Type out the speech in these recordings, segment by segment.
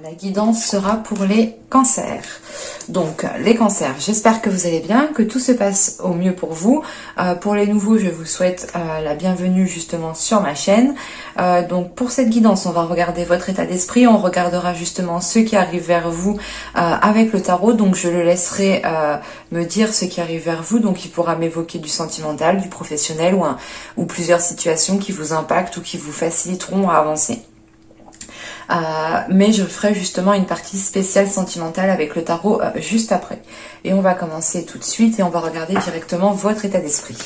La guidance sera pour les cancers. Donc les cancers, j'espère que vous allez bien, que tout se passe au mieux pour vous. Pour les nouveaux, je vous souhaite la bienvenue justement sur ma chaîne. Donc pour cette guidance, on va regarder votre état d'esprit, on regardera justement ce qui arrive vers vous avec le tarot. Donc je le laisserai me dire ce qui arrive vers vous. Donc il pourra m'évoquer du sentimental, du professionnel ou plusieurs situations qui vous impactent ou qui vous faciliteront à avancer. Mais je ferai justement une partie spéciale sentimentale avec le tarot juste après. Et on va commencer tout de suite et on va regarder directement votre état d'esprit.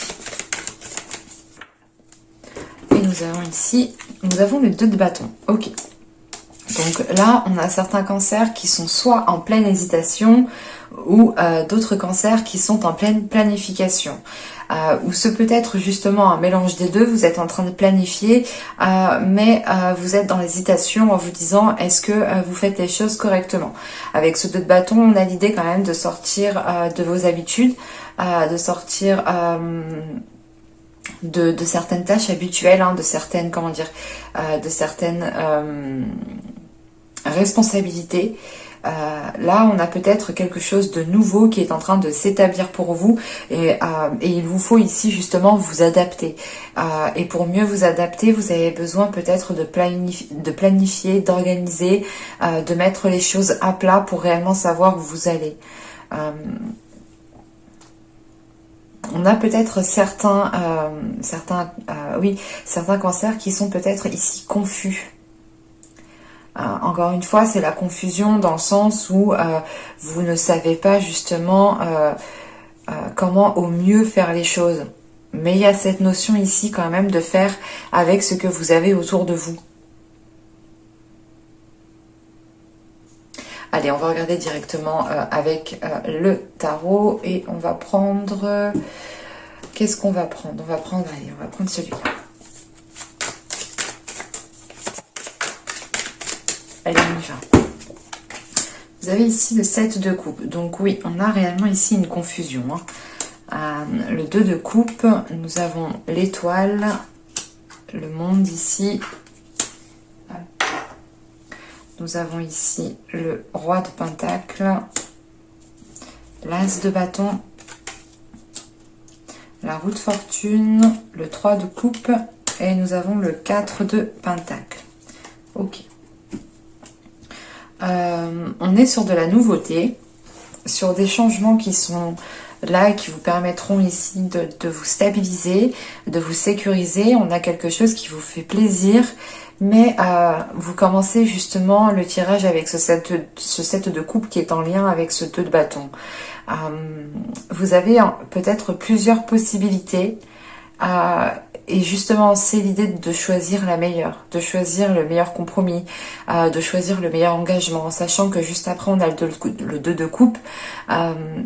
Et nous avons ici, nous avons le 2 de bâton. Ok. Donc là, on a certains cancers qui sont soit en pleine hésitation ou d'autres cancers qui sont en pleine planification. Ou ce peut être justement un mélange des deux, vous êtes en train de planifier, mais vous êtes dans l'hésitation en vous disant est-ce que vous faites les choses correctement. Avec ce 2 de bâton, on a l'idée quand même de sortir de vos habitudes, de sortir de certaines tâches habituelles, de certaines, comment dire, de certaines responsabilités. Là, on a peut-être quelque chose de nouveau qui est en train de s'établir pour vous et il vous faut ici justement vous adapter. Et pour mieux vous adapter, vous avez besoin peut-être de planifier, d'organiser, de mettre les choses à plat pour réellement savoir où vous allez. On a peut-être certains cancers qui sont peut-être ici confus. Encore une fois, c'est la confusion dans le sens où vous ne savez pas justement comment au mieux faire les choses. Mais il y a cette notion ici quand même de faire avec ce que vous avez autour de vous. Allez, on va regarder directement avec le tarot et on va prendre... Qu'est-ce qu'on va prendre? On va prendre celui-là. Allez, on y va. Vous avez ici le 7 de coupe. Donc oui, on a réellement ici une confusion. Le 2 de coupe, nous avons l'étoile, le monde ici. Nous avons ici le roi de pentacle, l'as de bâton, la roue de fortune, le 3 de coupe et nous avons le 4 de pentacle. Ok. On est sur de la nouveauté, sur des changements qui sont là et qui vous permettront ici de vous stabiliser, de vous sécuriser. On a quelque chose qui vous fait plaisir, mais vous commencez justement le tirage avec ce 7 de coupe qui est en lien avec ce 2 de bâton. Vous avez peut-être plusieurs possibilités. Et justement, c'est l'idée de choisir la meilleure, de choisir le meilleur compromis, de choisir le meilleur engagement, en sachant que juste après, on a le 2 de coupe.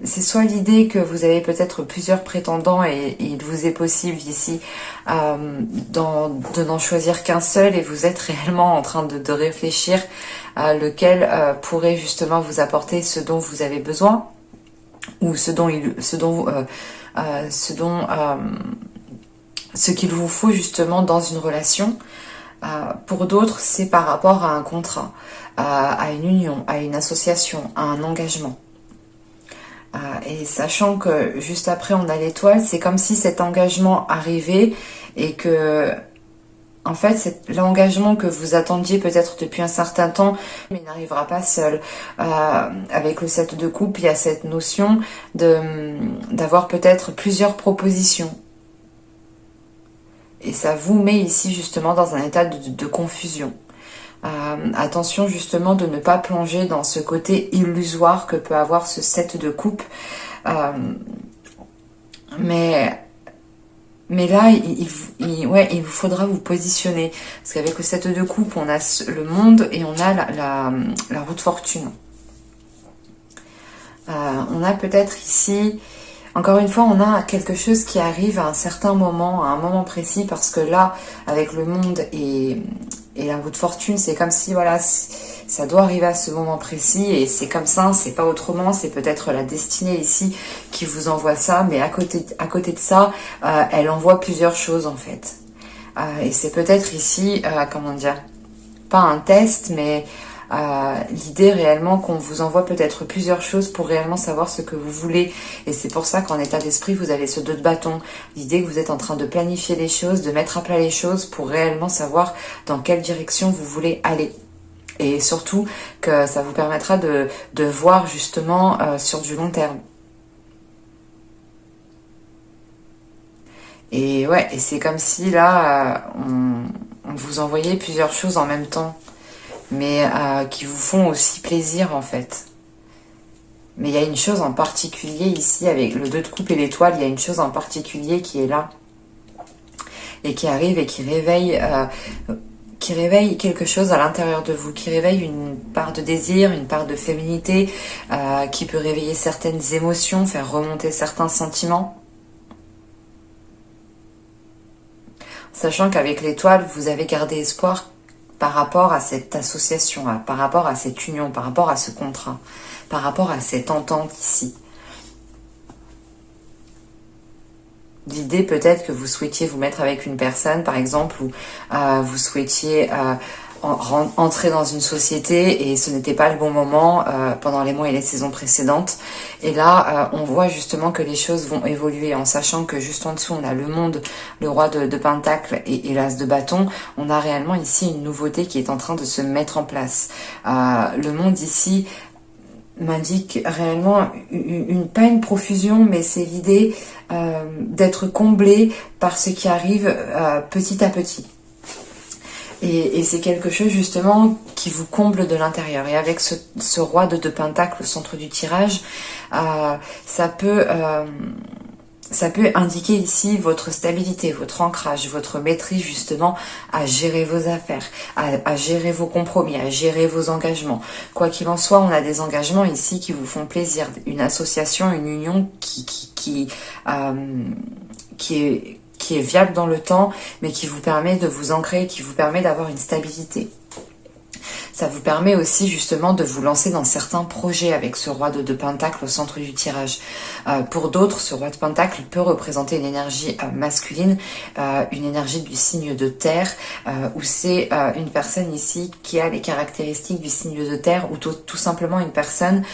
C'est soit l'idée que vous avez peut-être plusieurs prétendants et il vous est possible ici de n'en choisir qu'un seul et vous êtes réellement en train de réfléchir à lequel pourrait justement vous apporter ce dont vous avez besoin ou ce qu'il vous faut justement dans une relation. Pour d'autres, c'est par rapport à un contrat, à une union, à une association, à un engagement. Et sachant que juste après on a l'étoile, c'est comme si cet engagement arrivait et que en fait c'est l'engagement que vous attendiez peut-être depuis un certain temps, mais n'arrivera pas seul. Avec le 7 de coupe, il y a cette notion d'avoir peut-être plusieurs propositions. Et ça vous met ici justement dans un état de confusion. Attention justement de ne pas plonger dans ce côté illusoire que peut avoir ce 7 de coupe. Mais là, il vous faudra vous positionner. Parce qu'avec le 7 de coupe, on a le monde et on a la roue de fortune. On a peut-être ici... Encore une fois, on a quelque chose qui arrive à un certain moment, à un moment précis, parce que là, avec le monde et la roue de fortune, c'est comme si, voilà, ça doit arriver à ce moment précis, et c'est comme ça, c'est pas autrement, c'est peut-être la destinée ici qui vous envoie ça, mais à côté de ça, elle envoie plusieurs choses, en fait. Et c'est peut-être ici, comment dire, pas un test, mais l'idée réellement qu'on vous envoie peut-être plusieurs choses pour réellement savoir ce que vous voulez. Et c'est pour ça qu'en état d'esprit, vous avez ce 2 de bâton. L'idée que vous êtes en train de planifier les choses, de mettre à plat les choses pour réellement savoir dans quelle direction vous voulez aller. Et surtout que ça vous permettra de voir justement sur du long terme. Et ouais, et c'est comme si là, on vous envoyait plusieurs choses en même temps, mais qui vous font aussi plaisir en fait. Mais il y a une chose en particulier ici, avec le 2 de coupe et l'étoile, il y a une chose en particulier qui est là, et qui arrive et qui réveille quelque chose à l'intérieur de vous, qui réveille une part de désir, une part de féminité, qui peut réveiller certaines émotions, faire remonter certains sentiments. Sachant qu'avec l'étoile, vous avez gardé espoir par rapport à cette association, par rapport à cette union, par rapport à ce contrat, par rapport à cette entente ici. L'idée peut-être que vous souhaitiez vous mettre avec une personne, par exemple, ou vous souhaitiez entrer dans une société et ce n'était pas le bon moment pendant les mois et les saisons précédentes. Et là, on voit justement que les choses vont évoluer en sachant que juste en dessous, on a le monde, le roi de Pentacle et l'as de bâton. On a réellement ici une nouveauté qui est en train de se mettre en place. Le monde ici m'indique réellement pas une profusion, mais c'est l'idée d'être comblé par ce qui arrive petit à petit. Et c'est quelque chose justement qui vous comble de l'intérieur. Et avec ce roi de Pentacle au centre du tirage, ça peut indiquer ici votre stabilité, votre ancrage, votre maîtrise justement à gérer vos affaires, à gérer vos compromis, à gérer vos engagements. Quoi qu'il en soit, on a des engagements ici qui vous font plaisir. Une association, une union qui est viable dans le temps, mais qui vous permet de vous ancrer, qui vous permet d'avoir une stabilité. Ça vous permet aussi justement de vous lancer dans certains projets avec ce roi de Pentacle au centre du tirage. Pour d'autres, ce roi de Pentacle peut représenter une énergie masculine, une énergie du signe de terre, où c'est une personne ici qui a les caractéristiques du signe de terre, ou tout simplement une personne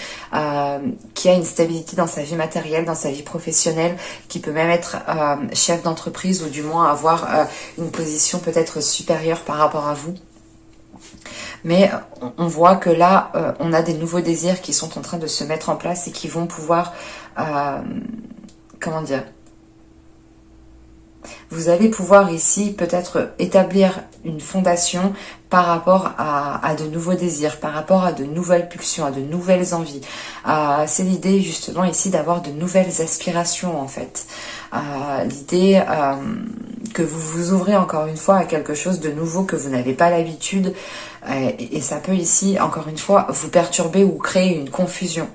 qui a une stabilité dans sa vie matérielle, dans sa vie professionnelle, qui peut même être chef d'entreprise ou du moins avoir une position peut-être supérieure par rapport à vous. Mais on voit que là, on a des nouveaux désirs qui sont en train de se mettre en place et qui vont pouvoir, comment dire, vous allez pouvoir ici peut-être établir une fondation par rapport à de nouveaux désirs, par rapport à de nouvelles pulsions, à de nouvelles envies. C'est l'idée justement ici d'avoir de nouvelles aspirations en fait. L'idée que vous vous ouvrez encore une fois à quelque chose de nouveau que vous n'avez pas l'habitude et ça peut ici encore une fois vous perturber ou créer une confusion.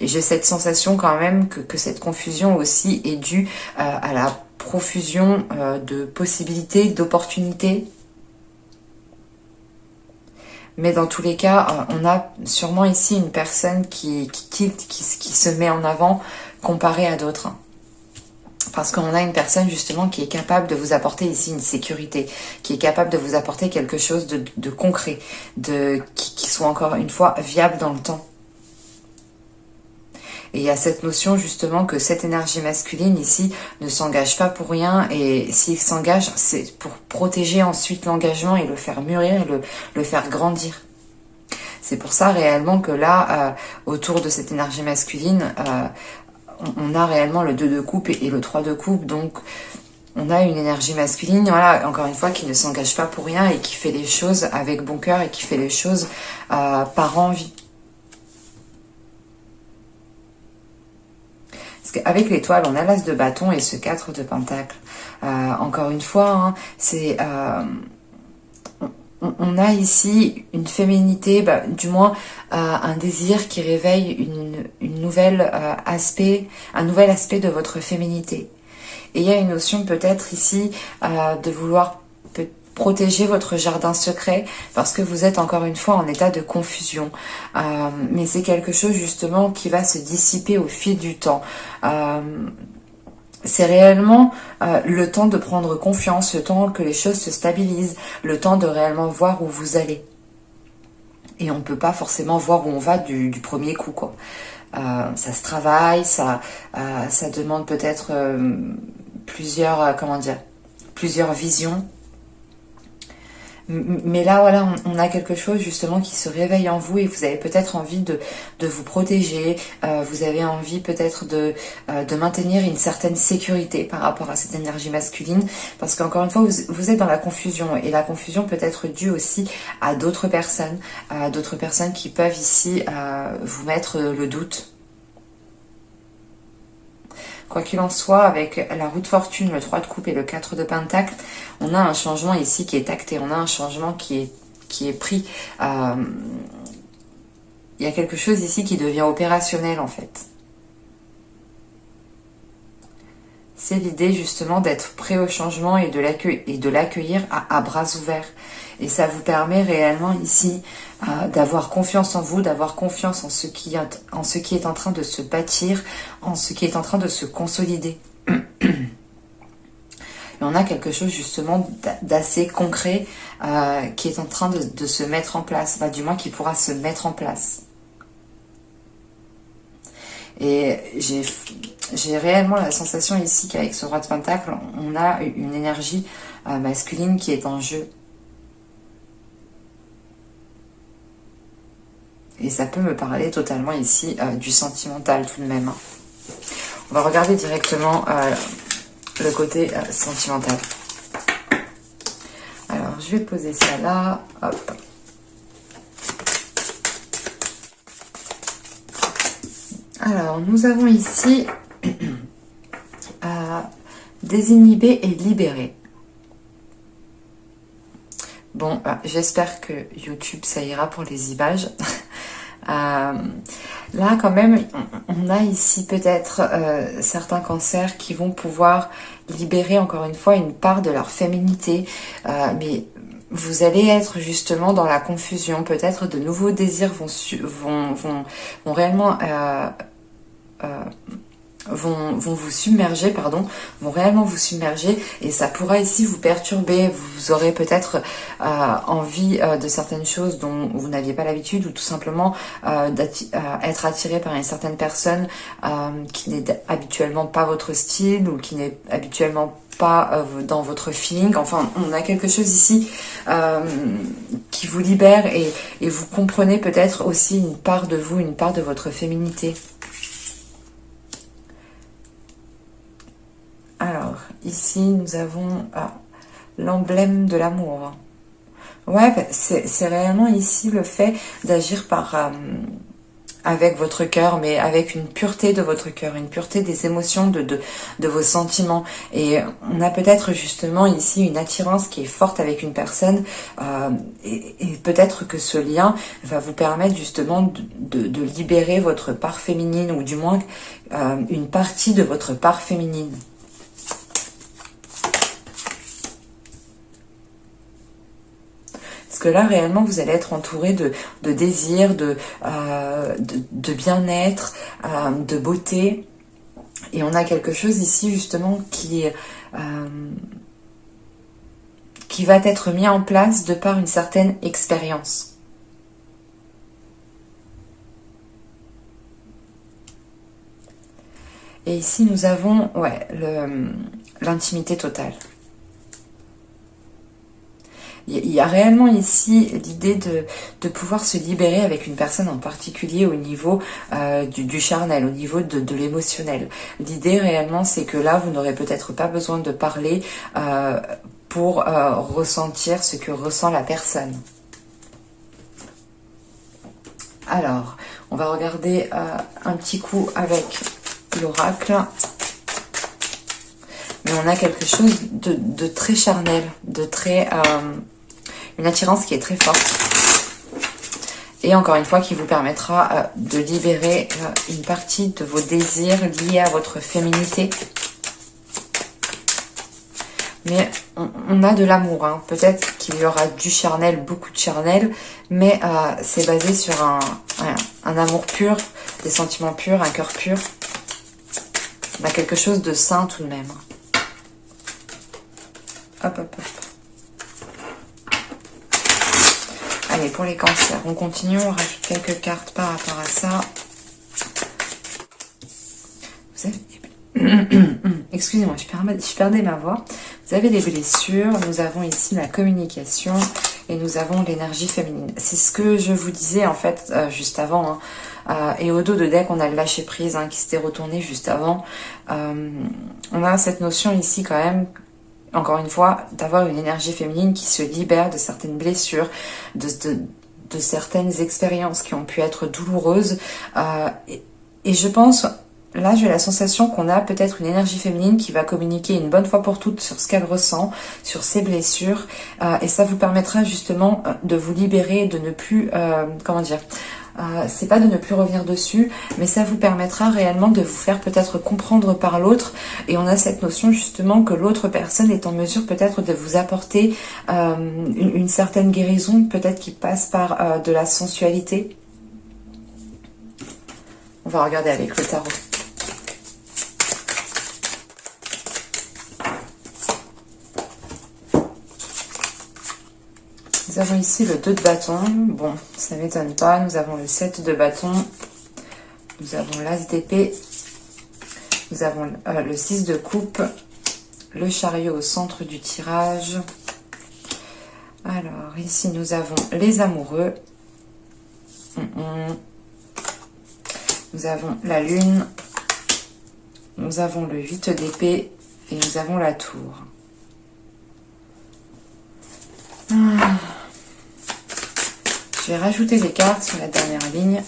Et j'ai cette sensation quand même que cette confusion aussi est due à la profusion de possibilités, d'opportunités. Mais dans tous les cas, on a sûrement ici une personne qui tilte, qui se met en avant comparé à d'autres. Parce qu'on a une personne justement qui est capable de vous apporter ici une sécurité, qui est capable de vous apporter quelque chose de concret, qui soit encore une fois viable dans le temps. Et il y a cette notion justement que cette énergie masculine ici ne s'engage pas pour rien. Et s'il s'engage, c'est pour protéger ensuite l'engagement et le faire mûrir et le faire grandir. C'est pour ça réellement que là, autour de cette énergie masculine, on a réellement le 2 de coupe et le 3 de coupe. Donc on a une énergie masculine, voilà, encore une fois, qui ne s'engage pas pour rien et qui fait les choses avec bon cœur et qui fait les choses par envie. Avec l'étoile, on a l'as de bâton et ce 4 de pentacle. Encore une fois, hein, c'est on a ici une féminité, du moins un désir qui réveille un nouvel aspect de votre féminité. Et il y a une notion peut-être ici de vouloir protéger votre jardin secret parce que vous êtes encore une fois en état de confusion. Mais c'est quelque chose justement qui va se dissiper au fil du temps. C'est réellement le temps de prendre confiance, le temps que les choses se stabilisent, le temps de réellement voir où vous allez. et on ne peut pas forcément voir où on va du premier coup, quoi. Ça se travaille, ça demande peut-être plusieurs, comment dire, plusieurs visions. Mais là, voilà, on a quelque chose justement qui se réveille en vous et vous avez peut-être envie de vous protéger, vous avez envie peut-être de maintenir une certaine sécurité par rapport à cette énergie masculine, parce qu'encore une fois, vous êtes dans la confusion, et la confusion peut être due aussi à d'autres personnes qui peuvent ici vous mettre le doute. Quoi qu'il en soit, avec la roue de fortune, le 3 de coupe et le 4 de pentacle, on a un changement ici qui est acté, on a un changement qui est pris. Il y a quelque chose ici qui devient opérationnel en fait. C'est l'idée justement d'être prêt au changement et de l'accueillir à bras ouverts. Et ça vous permet réellement ici d'avoir confiance en vous, d'avoir confiance en ce qui est en train de se bâtir, en ce qui est en train de se consolider. Et on a quelque chose justement d'assez concret qui est en train de se mettre en place, du moins qui pourra se mettre en place. Et j'ai réellement la sensation ici qu'avec ce roi de pentacle, on a une énergie masculine qui est en jeu. Et ça peut me parler totalement ici du sentimental tout de même. On va regarder directement le côté sentimental. Alors, je vais poser ça là. Hop. Alors, nous avons ici désinhiber et libérer. Bon, j'espère que YouTube, ça ira pour les images. Là, quand même, on a ici peut-être certains cancers qui vont pouvoir libérer encore une fois une part de leur féminité, mais vous allez être justement dans la confusion. Peut-être de nouveaux désirs vont réellement vont vous submerger, vont réellement vous submerger, et ça pourra ici vous perturber. Vous aurez peut-être envie de certaines choses dont vous n'aviez pas l'habitude, ou tout simplement être attiré par une certaine personne qui n'est habituellement pas votre style, ou qui n'est habituellement pas dans votre feeling. Enfin, on a quelque chose ici qui vous libère, et vous comprenez peut-être aussi une part de vous, une part de votre féminité. Alors, ici, nous avons l'emblème de l'amour. Ouais, c'est réellement ici le fait d'agir avec votre cœur, mais avec une pureté de votre cœur, une pureté des émotions, de vos sentiments. Et on a peut-être justement ici une attirance qui est forte avec une personne, et peut-être que ce lien va vous permettre justement de libérer votre part féminine, ou du moins une partie de votre part féminine. Parce que là, réellement, vous allez être entouré de désirs, de bien-être, de beauté. Et on a quelque chose ici, justement, qui va être mis en place de par une certaine expérience. Et ici, nous avons l'intimité totale. Il y a réellement ici l'idée de pouvoir se libérer avec une personne en particulier au niveau du charnel, au niveau de l'émotionnel. L'idée réellement, c'est que là, vous n'aurez peut-être pas besoin de parler pour ressentir ce que ressent la personne. Alors, on va regarder un petit coup avec l'oracle. Mais on a quelque chose de très charnel, de très... une attirance qui est très forte. Et encore une fois, qui vous permettra de libérer une partie de vos désirs liés à votre féminité. Mais on a de l'amour, hein. Peut-être qu'il y aura du charnel, beaucoup de charnel, mais c'est basé sur un amour pur, des sentiments purs, un cœur pur. On a quelque chose de sain tout de même. Hop, hop, hop. Allez, Allez, pour les cancers, on continue, on rajoute quelques cartes par rapport à ça. Vous avez... Excusez-moi, je perdais ma voix. Vous avez des blessures, nous avons ici la communication et nous avons l'énergie féminine. C'est ce que je vous disais en fait juste avant. Hein. Et au dos de deck, on a le lâcher prise qui s'était retourné juste avant. On a cette notion ici quand même, encore une fois, d'avoir une énergie féminine qui se libère de certaines blessures, de certaines expériences qui ont pu être douloureuses. Et je pense... Là, j'ai la sensation qu'on a peut-être une énergie féminine qui va communiquer une bonne fois pour toutes sur ce qu'elle ressent, sur ses blessures. Et ça vous permettra justement de vous libérer, de ne plus... comment dire c'est pas de ne plus revenir dessus, mais ça vous permettra réellement de vous faire peut-être comprendre par l'autre. Et on a cette notion justement que l'autre personne est en mesure peut-être de vous apporter une certaine guérison, peut-être qui passe par de la sensualité. On va regarder avec le tarot. Nous avons ici le 2 de bâton. Bon, ça ne m'étonne pas. Nous avons le 7 de bâton. Nous avons l'as d'épée. Nous avons le 6 de coupe. Le chariot au centre du tirage. Alors, ici, nous avons les amoureux. Nous avons la lune. Nous avons le 8 d'épée. Et nous avons la tour. Je vais rajouter des cartes sur la dernière ligne.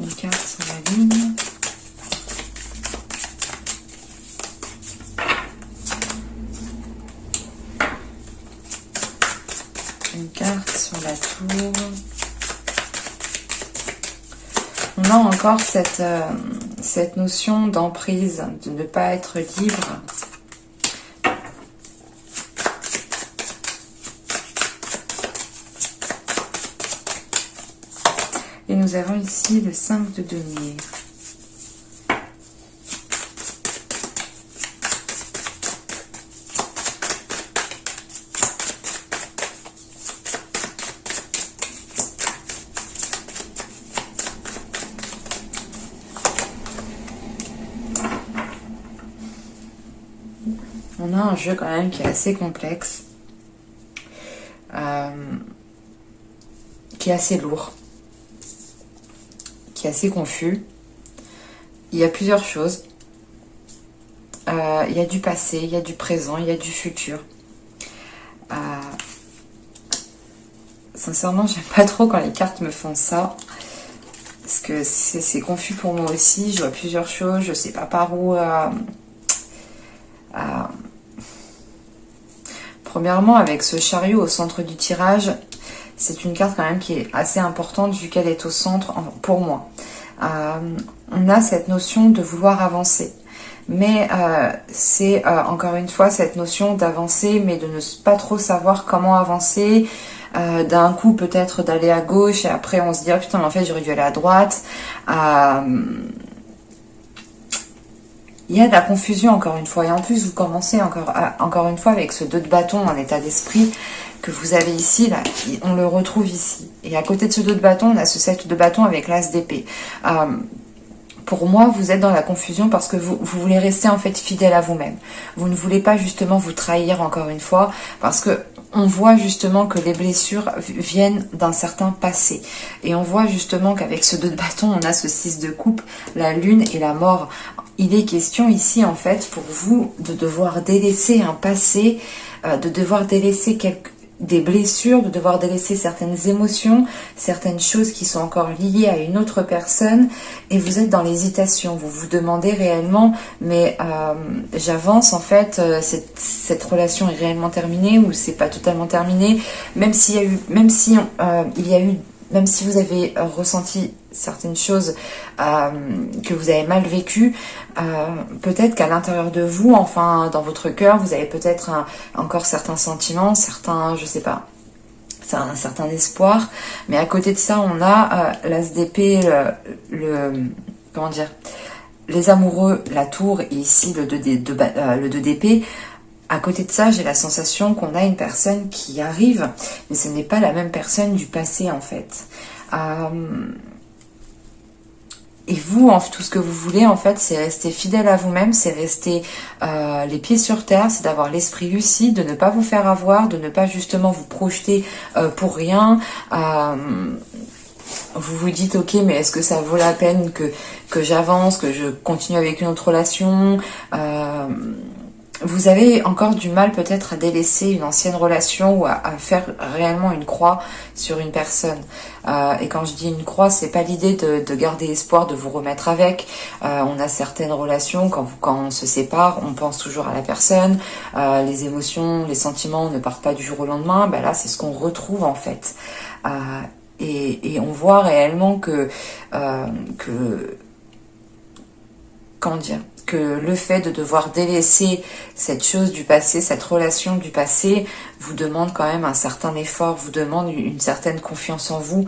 Une carte sur la ligne. Une carte sur la tour. On a encore cette notion d'emprise, de ne pas être libre. Et nous avons ici le 5 de denier. On a un jeu quand même qui est assez complexe, qui est assez lourd, qui est assez confus. Il y a plusieurs choses. Il y a du passé, il y a du présent, il y a du futur. Sincèrement, j'aime pas trop quand les cartes me font ça. Parce que c'est confus pour moi aussi. Je vois plusieurs choses, je sais pas par où... Premièrement, avec ce chariot au centre du tirage, c'est une carte quand même qui est assez importante vu qu'elle est au centre pour moi. On a cette notion de vouloir avancer. Mais c'est encore une fois cette notion d'avancer, mais de ne pas trop savoir comment avancer. D'un coup peut-être d'aller à gauche et après on se dit oh, putain mais en fait j'aurais dû aller à droite. Il y a de la confusion encore une fois. Et en plus, vous commencez encore une fois avec ce 2 de bâton en état d'esprit que vous avez ici. Là, on le retrouve ici. Et à côté de ce 2 de bâton, on a ce 7 de bâton avec l'as d'épée. Pour moi, vous êtes dans la confusion parce que vous voulez rester en fait fidèle à vous-même. Vous ne voulez pas justement vous trahir encore une fois parce que on voit justement que les blessures viennent d'un certain passé. Et on voit justement qu'avec ce 2 de bâton, on a ce 6 de coupe, la lune et la mort. Il est question ici en fait pour vous de devoir délaisser un passé, de devoir délaisser des blessures, de devoir délaisser certaines émotions, certaines choses qui sont encore liées à une autre personne et vous êtes dans l'hésitation. Vous vous demandez réellement, mais j'avance en fait, cette relation est réellement terminée ou c'est pas totalement terminé, même si vous avez ressenti certaines choses que vous avez mal vécues, peut-être qu'à l'intérieur de vous, enfin dans votre cœur, vous avez peut-être encore certains sentiments, certains, je sais pas, un certain espoir, mais à côté de ça, on a l'as d'épée, comment dire, les amoureux, la tour et ici le 2 d'épée. À côté de ça, j'ai la sensation qu'on a une personne qui arrive, mais ce n'est pas la même personne du passé en fait. Et vous, tout ce que vous voulez, en fait, c'est rester fidèle à vous-même, c'est rester les pieds sur terre, c'est d'avoir l'esprit lucide, de ne pas vous faire avoir, de ne pas justement vous projeter pour rien. Vous vous dites, ok, mais est-ce que ça vaut la peine que j'avance, que je continue avec une autre relation Vous avez encore du mal peut-être à délaisser une ancienne relation ou à faire réellement une croix sur une personne. Et quand je dis une croix, c'est pas l'idée de garder espoir, de vous remettre avec. On a certaines relations, quand on se sépare, on pense toujours à la personne. Les émotions, les sentiments ne partent pas du jour au lendemain. Ben là, c'est ce qu'on retrouve en fait. Et on voit réellement comment dire, que le fait de devoir délaisser cette chose du passé, cette relation du passé, vous demande quand même un certain effort, vous demande une certaine confiance en vous,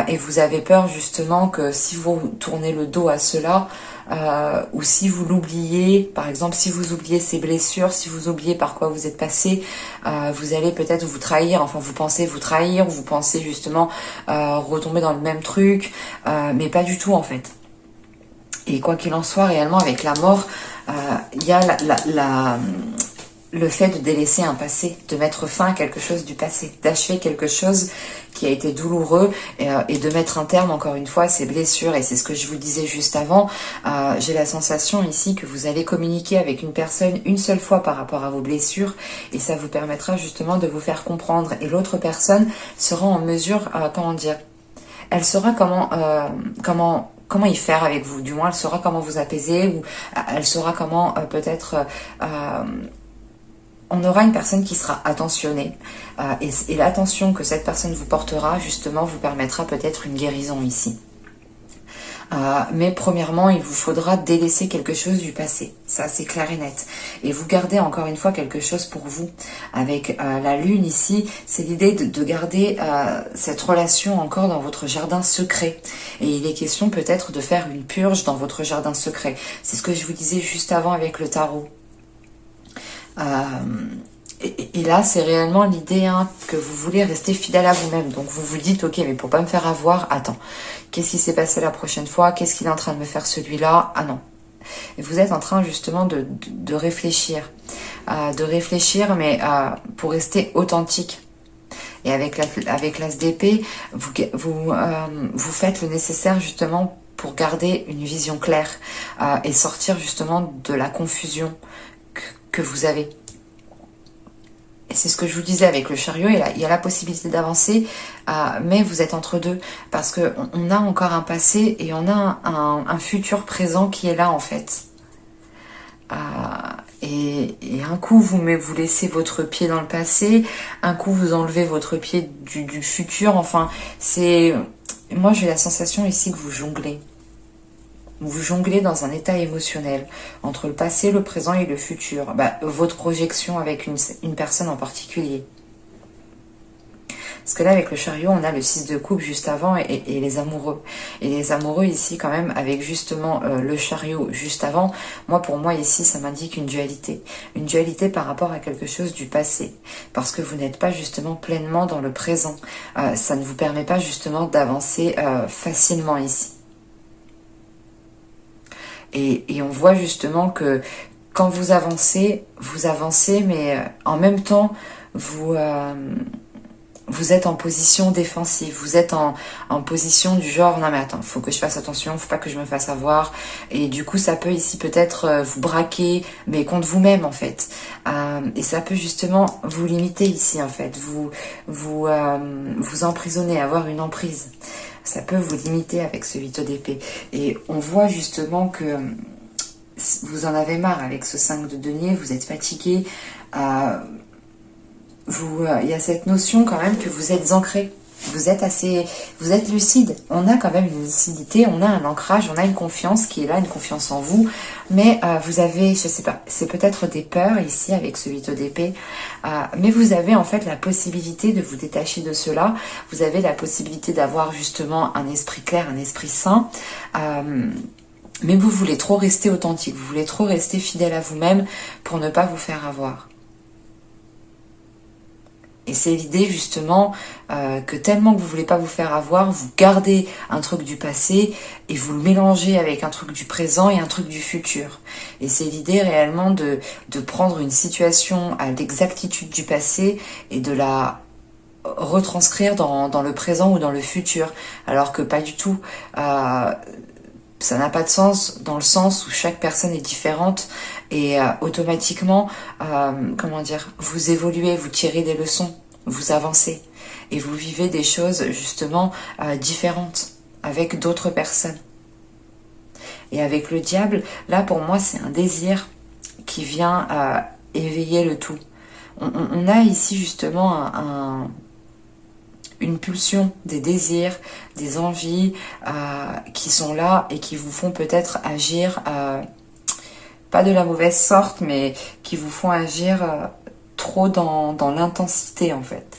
et vous avez peur justement que si vous tournez le dos à cela, ou si vous l'oubliez, par exemple si vous oubliez ces blessures, si vous oubliez par quoi vous êtes passé, vous allez peut-être vous trahir, enfin vous pensez vous trahir, ou vous pensez justement retomber dans le même truc, mais pas du tout en fait. Et quoi qu'il en soit, réellement, avec la mort, il y a le fait de délaisser un passé, de mettre fin à quelque chose du passé, d'achever quelque chose qui a été douloureux et de mettre un terme, encore une fois, à ces blessures. Et c'est ce que je vous disais juste avant. J'ai la sensation ici que vous allez communiquer avec une personne une seule fois par rapport à vos blessures et ça vous permettra justement de vous faire comprendre. Et l'autre personne sera en mesure, comment dire, elle saura comment y faire avec vous, du moins elle saura comment vous apaiser, ou elle saura comment peut-être on aura une personne qui sera attentionnée, et l'attention que cette personne vous portera justement vous permettra peut-être une guérison ici. Mais premièrement, il vous faudra délaisser quelque chose du passé. Ça, c'est clair et net. Et vous gardez encore une fois quelque chose pour vous. Avec la lune ici, c'est l'idée de garder cette relation encore dans votre jardin secret. Et il est question peut-être de faire une purge dans votre jardin secret. C'est ce que je vous disais juste avant avec le tarot. Et là, c'est réellement l'idée que vous voulez rester fidèle à vous-même. Donc vous vous dites, ok, mais pour pas me faire avoir, attends, qu'est-ce qui s'est passé la prochaine fois? Qu'est-ce qu'il est en train de me faire celui-là? Ah non. Et vous êtes en train justement de réfléchir. Mais pour rester authentique. Et avec l'as d'épée, vous faites le nécessaire justement pour garder une vision claire et sortir justement de la confusion que vous avez. Et c'est ce que je vous disais avec le chariot, il y a la possibilité d'avancer, mais vous êtes entre deux, parce qu'on a encore un passé et on a un futur présent qui est là en fait. Et un coup vous laissez votre pied dans le passé, un coup vous enlevez votre pied du futur, enfin moi j'ai la sensation ici que vous jonglez. Vous jonglez dans un état émotionnel entre le passé, le présent et le futur. Votre projection avec une personne en particulier. Parce que là, avec le chariot, on a le 6 de coupe juste avant et les amoureux. Et les amoureux ici, quand même, avec justement le chariot juste avant, pour moi, ici, ça m'indique une dualité. Une dualité par rapport à quelque chose du passé. Parce que vous n'êtes pas justement pleinement dans le présent. Ça ne vous permet pas justement d'avancer facilement ici. Et on voit justement que quand vous avancez, mais en même temps, vous êtes en position défensive, vous êtes en position du genre, non mais attends, faut que je fasse attention, faut pas que je me fasse avoir. Et du coup, ça peut ici peut-être vous braquer, mais contre vous-même en fait. Et ça peut justement vous limiter ici en fait, vous emprisonner, avoir une emprise. Ça peut vous limiter avec ce 8 d'épée. Et on voit justement que vous en avez marre avec ce 5 de denier, vous êtes fatigué. Il y a cette notion quand même que vous êtes ancré. Vous êtes lucide. On a quand même une lucidité, on a un ancrage, on a une confiance qui est là, une confiance en vous. Mais vous avez, je sais pas, c'est peut-être des peurs ici avec ce 8 d'épée. Mais vous avez en fait la possibilité de vous détacher de cela. Vous avez la possibilité d'avoir justement un esprit clair, un esprit sain. Mais vous voulez trop rester authentique, vous voulez trop rester fidèle à vous-même pour ne pas vous faire avoir. Et c'est l'idée justement que tellement que vous voulez pas vous faire avoir, vous gardez un truc du passé et vous le mélangez avec un truc du présent et un truc du futur. Et c'est l'idée réellement de prendre une situation à l'exactitude du passé et de la retranscrire dans le présent ou dans le futur. Alors que pas du tout. Ça n'a pas de sens dans le sens où chaque personne est différente et automatiquement, comment dire, vous évoluez, vous tirez des leçons, vous avancez et vous vivez des choses justement différentes avec d'autres personnes. Et avec le diable, là pour moi c'est un désir qui vient éveiller le tout. On a ici justement une pulsion, des désirs, des envies qui sont là et qui vous font peut-être agir, pas de la mauvaise sorte, mais qui vous font agir trop dans l'intensité en fait.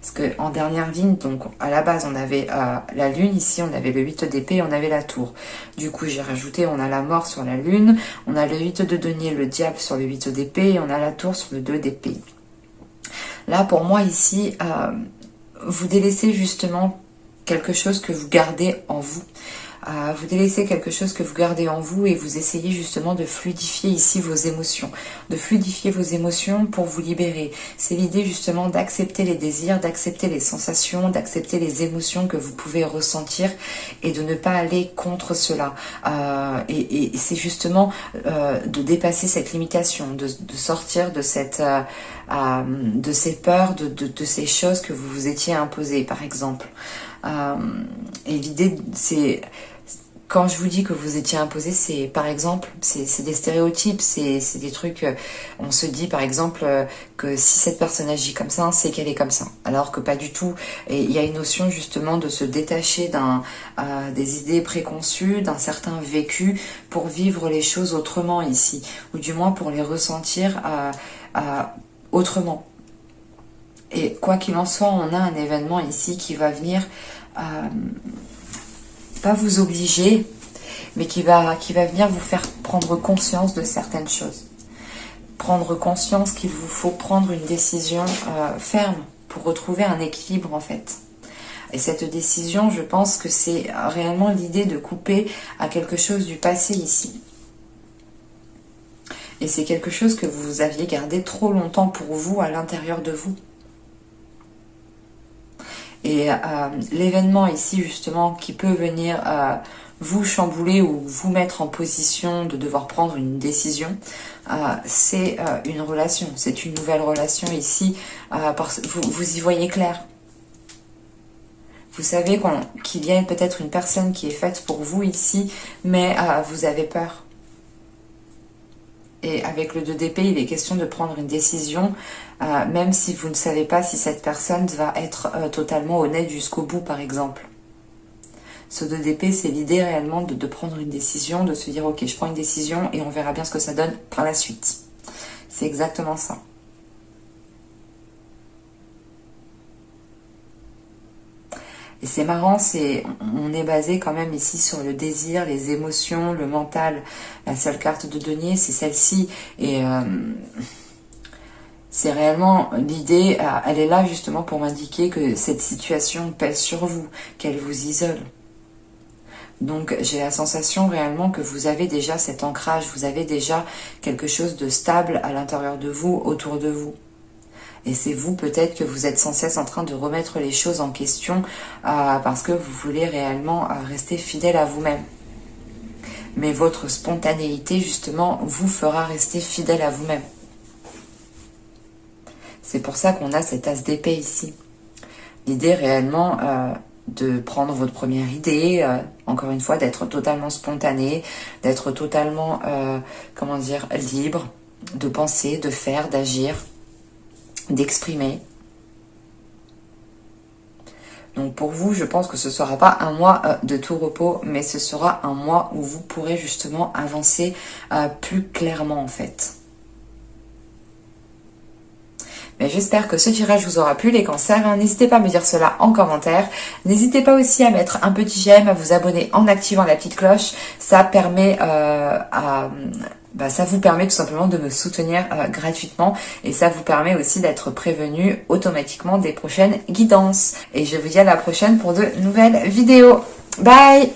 Parce qu'en dernière ligne, donc à la base on avait la lune, ici on avait le 8 d'épée et on avait la tour. Du coup j'ai rajouté, on a la mort sur la lune, on a le 8 de denier, le diable sur le 8 d'épée et on a la tour sur le 2 d'épée. Là, pour moi, ici, vous délaissez justement quelque chose que vous gardez en vous. Vous délaissez quelque chose que vous gardez en vous et vous essayez justement de fluidifier ici vos émotions. De fluidifier vos émotions pour vous libérer. C'est l'idée justement d'accepter les désirs, d'accepter les sensations, d'accepter les émotions que vous pouvez ressentir et de ne pas aller contre cela. Et c'est justement de dépasser cette limitation, de sortir de cette... de ces peurs, de ces choses que vous vous étiez imposées, par exemple. Et l'idée, c'est... Quand je vous dis que vous étiez imposé, c'est par exemple, c'est des stéréotypes, c'est des trucs, on se dit par exemple que si cette personne agit comme ça, c'est qu'elle est comme ça. Alors que pas du tout. Et il y a une notion justement de se détacher des idées préconçues, d'un certain vécu pour vivre les choses autrement ici. Ou du moins pour les ressentir autrement. Et quoi qu'il en soit, on a un événement ici qui va venir... pas vous obliger, mais qui va venir vous faire prendre conscience de certaines choses. Prendre conscience qu'il vous faut prendre une décision ferme pour retrouver un équilibre en fait. Et cette décision, je pense que c'est réellement l'idée de couper à quelque chose du passé ici. Et c'est quelque chose que vous aviez gardé trop longtemps pour vous, à l'intérieur de vous. Et l'événement ici justement qui peut venir vous chambouler ou vous mettre en position de devoir prendre une décision, c'est une relation, c'est une nouvelle relation ici, vous y voyez clair. Vous savez qu'il y a peut-être une personne qui est faite pour vous ici, mais vous avez peur. Et avec le 2 d'épée, il est question de prendre une décision, même si vous ne savez pas si cette personne va être totalement honnête jusqu'au bout, par exemple. Ce 2 d'épée, c'est l'idée réellement de prendre une décision, de se dire « Ok, je prends une décision et on verra bien ce que ça donne par la suite. » C'est exactement ça. Et c'est marrant, on est basé quand même ici sur le désir, les émotions, le mental. La seule carte de denier, c'est celle-ci. Et c'est réellement l'idée, elle est là justement pour m'indiquer que cette situation pèse sur vous, qu'elle vous isole. Donc j'ai la sensation réellement que vous avez déjà cet ancrage, vous avez déjà quelque chose de stable à l'intérieur de vous, autour de vous. Et c'est vous peut-être que vous êtes sans cesse en train de remettre les choses en question parce que vous voulez réellement rester fidèle à vous-même. Mais votre spontanéité justement vous fera rester fidèle à vous-même. C'est pour ça qu'on a cet as d'épée ici. L'idée réellement de prendre votre première idée, encore une fois, d'être totalement spontané, d'être totalement, comment dire, libre, de penser, de faire, d'agir, d'exprimer. Donc pour vous, je pense que ce ne sera pas un mois de tout repos, mais ce sera un mois où vous pourrez justement avancer plus clairement en fait. Mais Mais j'espère que ce tirage vous aura plu les cancers. N'hésitez pas à me dire cela en commentaire. N'hésitez pas aussi à mettre un petit j'aime, à vous abonner en activant la petite cloche. Ça permet ça vous permet tout simplement de me soutenir gratuitement et ça vous permet aussi d'être prévenu automatiquement des prochaines guidances. Et je vous dis à la prochaine pour de nouvelles vidéos. Bye!